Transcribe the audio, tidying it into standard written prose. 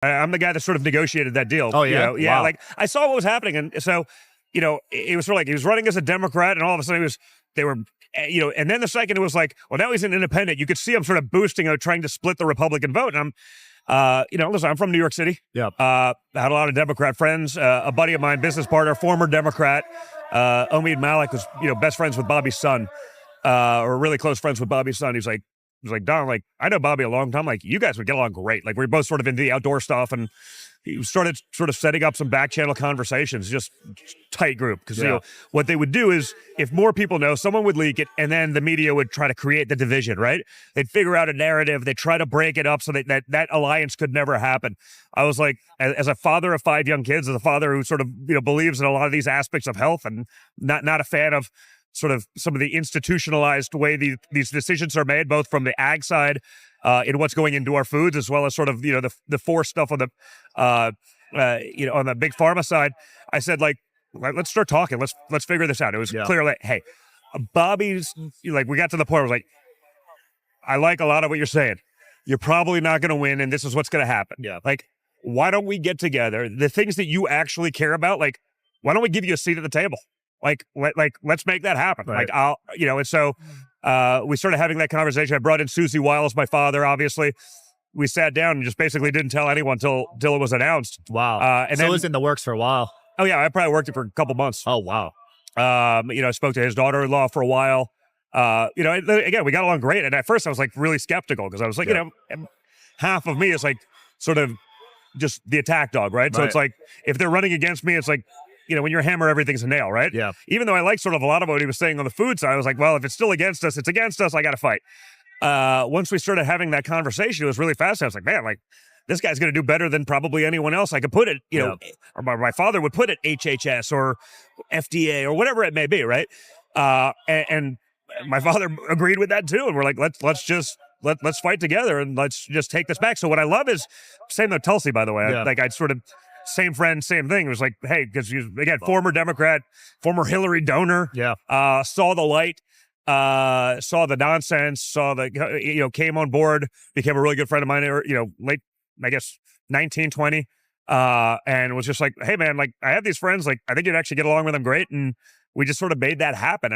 I'm the guy that sort of negotiated that deal. Oh, yeah? Yeah. Wow. Like I saw what was happening. And so, it was sort of like he was running as a Democrat and all of a sudden they were, and then the second it was like, well, now he's an independent. You could see him sort of boosting, trying to split the Republican vote. And listen, I'm from New York City. Yeah. I had a lot of Democrat friends. A buddy of mine, business partner, former Democrat, Omid Malik was, best friends with Bobby's son, or really close friends with Bobby's son. He was like, Don, like, I know Bobby a long time. Like, you guys would get along great. Like, we're both sort of into the outdoor stuff. And he started sort of setting up some back channel conversations, just tight group. Because, what they would do is if more people know, someone would leak it and then the media would try to create the division, right? They'd figure out a narrative. They'd try to break it up so that alliance could never happen. I was like, as a father of 5 young kids, as a father who sort of, believes in a lot of these aspects of health and not a fan of sort of some of the institutionalized way these decisions are made, both from the ag side in what's going into our foods, as well as sort of, the force stuff on the, on the big pharma side. I said, like, let's start talking. Let's figure this out. It was clear, like, hey, Bobby's, like, we got to the point where I was like, I like a lot of what you're saying. You're probably not going to win, and this is what's going to happen. Yeah. Like, why don't we get together? The things that you actually care about, like, why don't we give you a seat at the table? Like, let's make that happen. Right. Like, and so we started having that conversation. I brought in Susie Wiles, my father, obviously. We sat down and just basically didn't tell anyone till it was announced. Wow. And so then, it was in the works for a while. Oh, yeah, I probably worked it for a couple months. Oh, wow. I spoke to his daughter-in-law for a while. Again, we got along great. And at first I was like really skeptical because I was like, half of me is like sort of just the attack dog, right? So it's like, if they're running against me, it's like, when you're a hammer, everything's a nail, right? Yeah. Even though I like sort of a lot of what he was saying on the food side, I was like, well, if it's still against us, it's against us. I got to fight. Once we started having that conversation, it was really fascinating. I was like, man, like, this guy's going to do better than probably anyone else I could put it, or my father would put it HHS or FDA or whatever it may be, right? And my father agreed with that too. And we're like, let's fight together and let's just take this back. So what I love is, same with Tulsi, by the way. I'd sort of, same friend, same thing. It was like, hey, because again, former Democrat, former Hillary donor, saw the light, saw the nonsense, came on board, became a really good friend of mine, late, I guess, 19, 20, and was just like, hey, man, like, I have these friends, like, I think you'd actually get along with them great. And we just sort of made that happen.